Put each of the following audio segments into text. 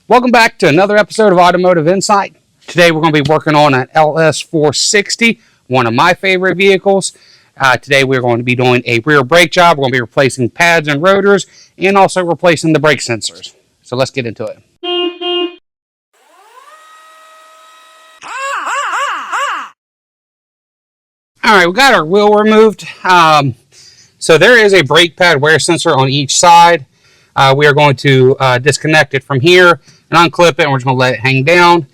Welcome back to another episode of Automotive Insight. Today we're going to be working on an LS460, one of my favorite vehicles. Today we're going to be doing a rear brake job. We're going to be replacing pads and rotors and also replacing the brake sensors. So let's get into it. Alright, we got our wheel removed. So there is a brake pad wear sensor on each side. We are going to disconnect it from here and unclip it, and we're just going to let it hang down.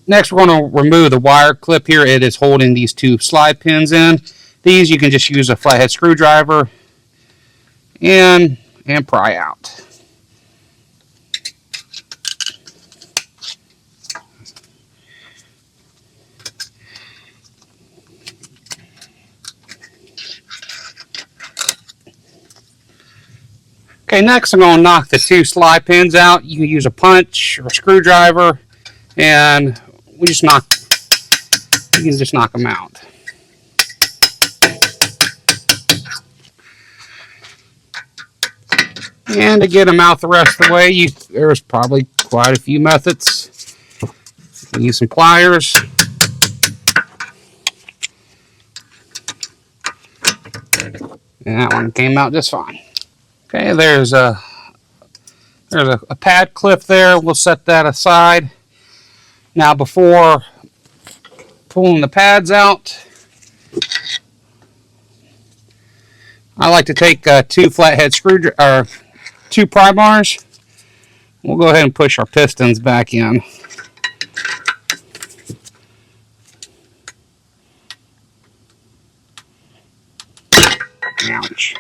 Next, we're going to remove the wire clip here. It is holding these two slide pins in. These you can just use a flathead screwdriver and pry out. Okay, next I'm going to knock the two slide pins out. You can use a punch or a screwdriver, and you can just knock them out. And to get them out the rest of the way, there's probably quite a few methods. You can use some pliers. And that one came out just fine. Okay, there's a pad clip there. We'll set that aside. Now, before pulling the pads out, I like to take two flathead screwdrivers, or two pry bars. We'll go ahead and push our pistons back in. Ouch.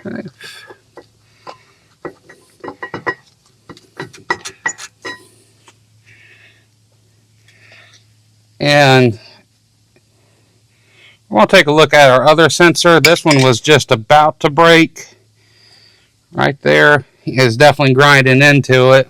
Okay. And we'll take a look at our other sensor. This one was just about to break. Right there. He is definitely grinding into it.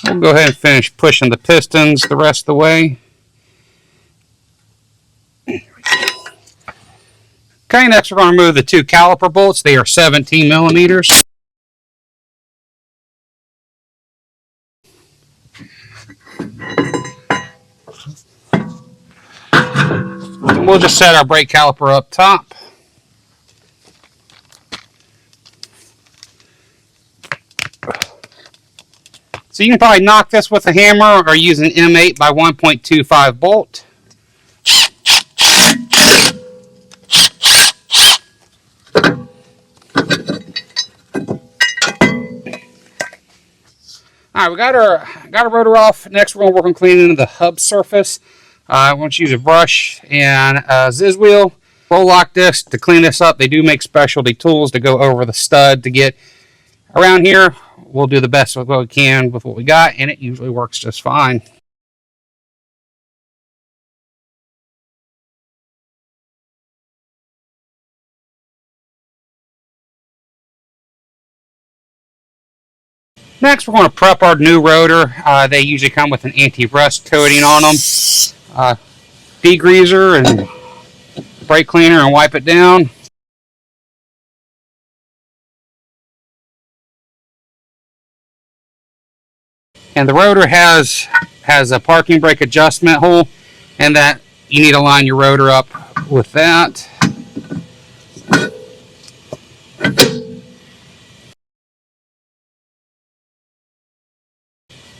We'll go ahead and finish pushing the pistons the rest of the way. Okay, next we're going to remove the two caliper bolts. They are 17 millimeters. And we'll just set our brake caliper up top. So you can probably knock this with a hammer or use an M8 by 1.25 bolt. Alright, we got our rotor off. Next we're going to work on cleaning the hub surface. I want to use a brush and a Ziz wheel. Roll lock disc to clean this up. They do make specialty tools to go over the stud to get around here. We'll do the best with what we can with what we got, and it usually works just fine. Next, we're going to prep our new rotor. They usually come with an anti-rust coating on them. Degreaser and brake cleaner and wipe it down. And the rotor has a parking brake adjustment hole, and that you need to line your rotor up with that.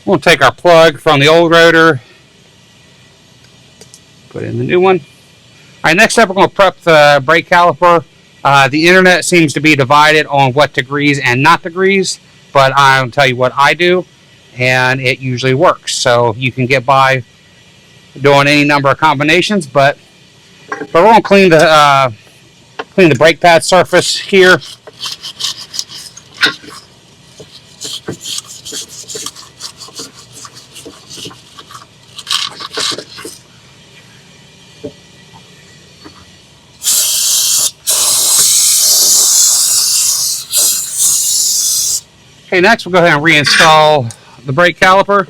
We'll take our plug from the old rotor, put in the new one. All right, next up we're going to prep the brake caliper. The internet seems to be divided on what degrees and not degrees, but I'll tell you what I do. and it usually works. So you can get by doing any number of combinations, but we're going to clean the brake pad surface here. Okay, next we'll go ahead and reinstall the brake caliper.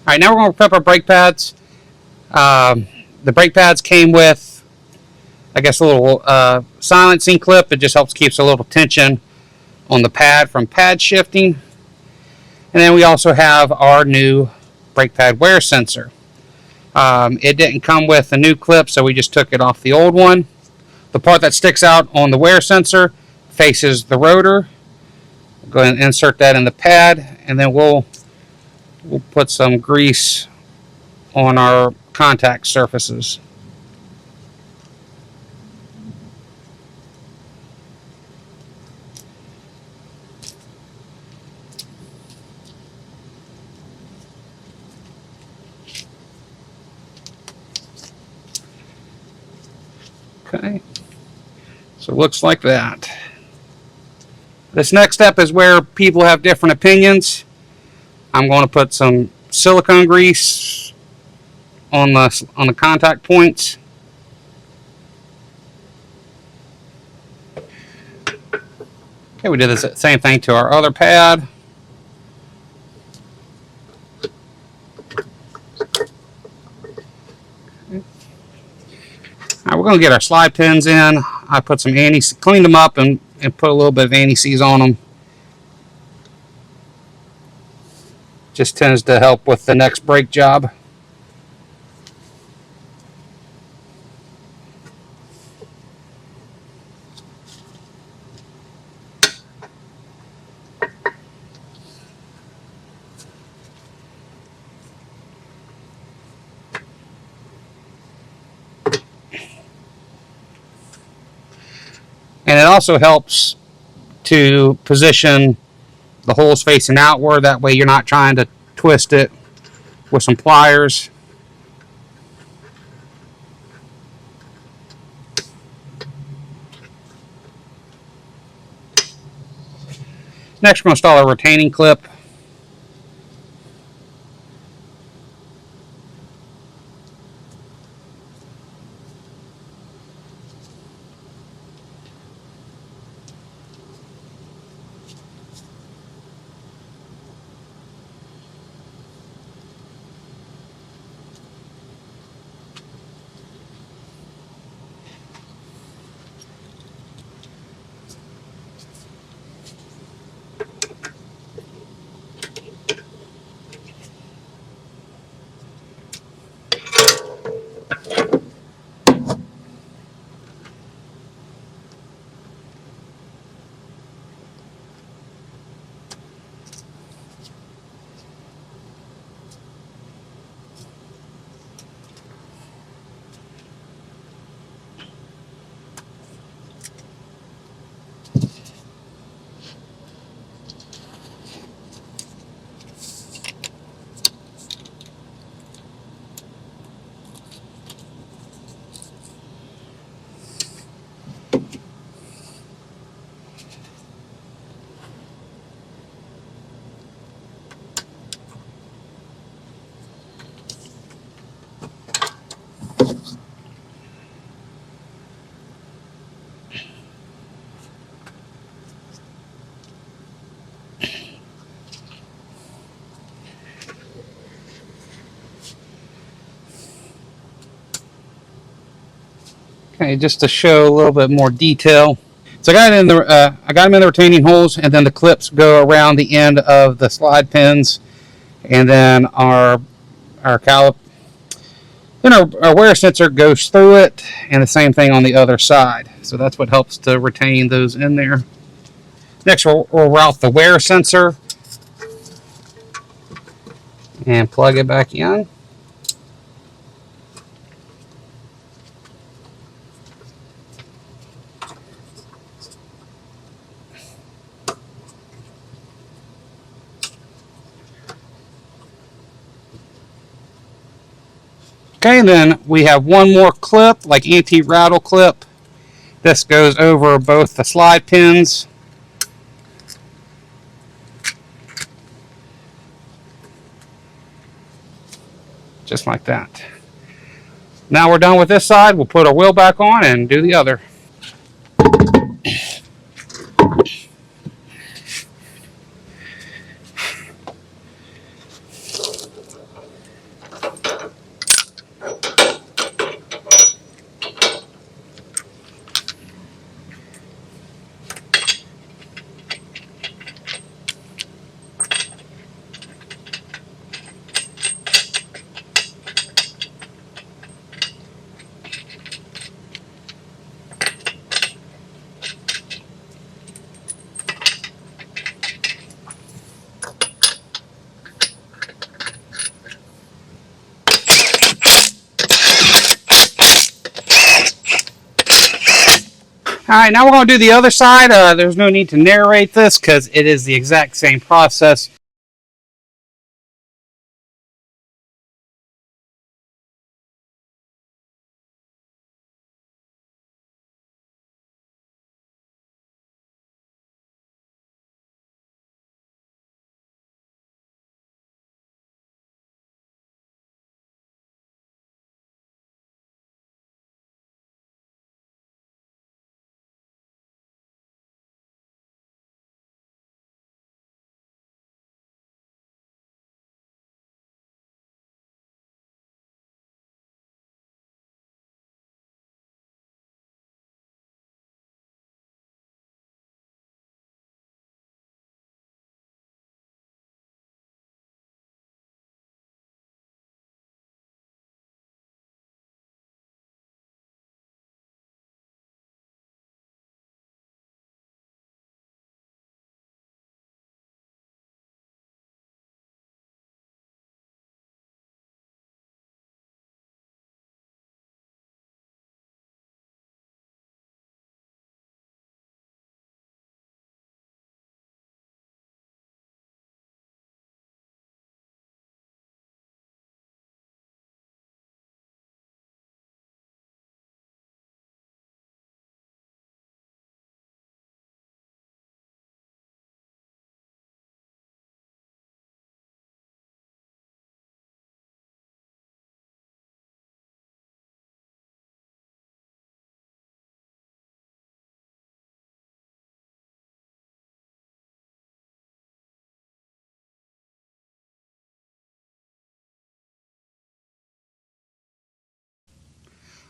All right, now we're going to prep our brake pads. The brake pads came with, I guess, a little silencing clip. It just helps keeps a little tension on the pad from pad shifting. And then we also have our new brake pad wear sensor. It didn't come with a new clip, so we just took it off the old one. The part that sticks out on the wear sensor faces the rotor. We'll go ahead and insert that in the pad, and then we'll put some grease on our contact surfaces. Okay, so it looks like that. This next step is where people have different opinions. I'm going to put some silicone grease on the contact points. Okay, we did the same thing to our other pad. All right, we're going to get our slide pins in. I put some cleaned them up and put a little bit of anti-seize on them. Just tends to help with the next brake job. And it also helps to position the holes facing outward. That way you're not trying to twist it with some pliers. Next, we're going to install a retaining clip. Okay, just to show a little bit more detail. So I got them in the retaining holes, and then the clips go around the end of the slide pins, and then our caliper, then our wear sensor goes through it, and the same thing on the other side. So that's what helps to retain those in there. Next, we'll route the wear sensor and plug it back in. Okay, and then we have one more clip, like anti-rattle clip. This goes over both the slide pins. Just like that. Now we're done with this side. We'll put our wheel back on and do the other. Alright, now we're going to do the other side. There's no need to narrate this because it is the exact same process.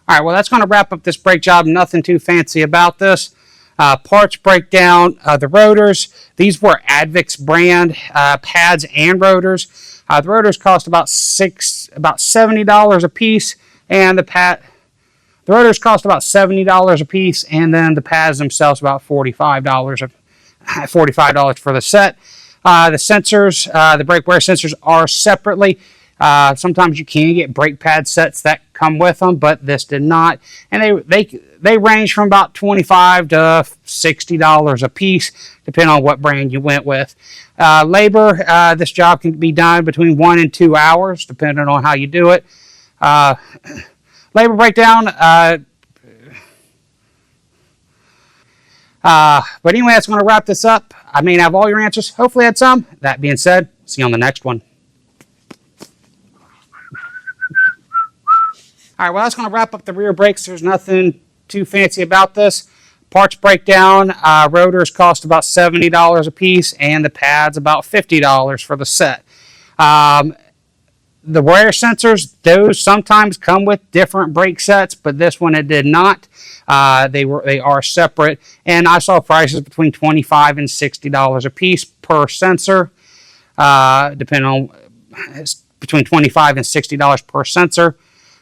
Alright, well that's going to wrap up this brake job. Nothing too fancy about this. Parts breakdown, the rotors. These were Advix brand pads and rotors. The rotors cost about $70 a piece, and the rotors cost about $70 a piece, and then the pads themselves about $45 for the set. The sensors, the brake wear sensors are separately. Sometimes you can get brake pad sets that come with them, but this did not. And they range from about $25 to $60 a piece, depending on what brand you went with. Labor, this job can be done between 1 and 2 hours, depending on how you do it. Labor breakdown. But anyway, that's going to wrap this up. I may have all your answers. Hopefully I had some. That being said, see you on the next one. Alright, well that's going to wrap up the rear brakes. There's nothing too fancy about this. Parts breakdown, rotors cost about $70 a piece, and the pads about $50 for the set. The rear sensors, those sometimes come with different brake sets, but this one it did not. They are separate, and I saw prices between $25 and $60 a piece per sensor, depending on between $25 and $60 per sensor.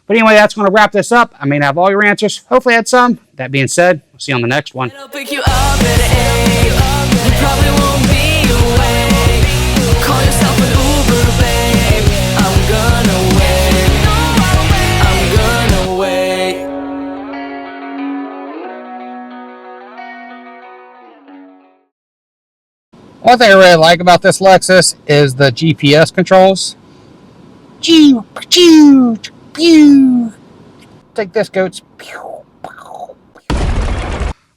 But anyway, that's going to wrap this up. I may not have all your answers. Hopefully, I had some. That being said, we'll see you on the next one. I'll pick you up at 8. You probably won't be awake. Call yourself an Uber, babe. I'm gonna wait. I'm gonna wait. One thing I really like about this Lexus is the GPS controls. Take this, goats.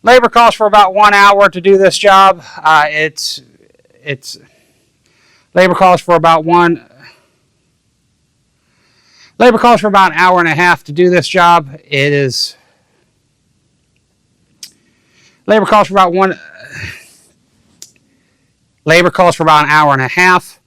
Labor costs for about 1 hour to do this job. It's labor costs for about an hour and a half to do this job. It is labor costs for about an hour and a half.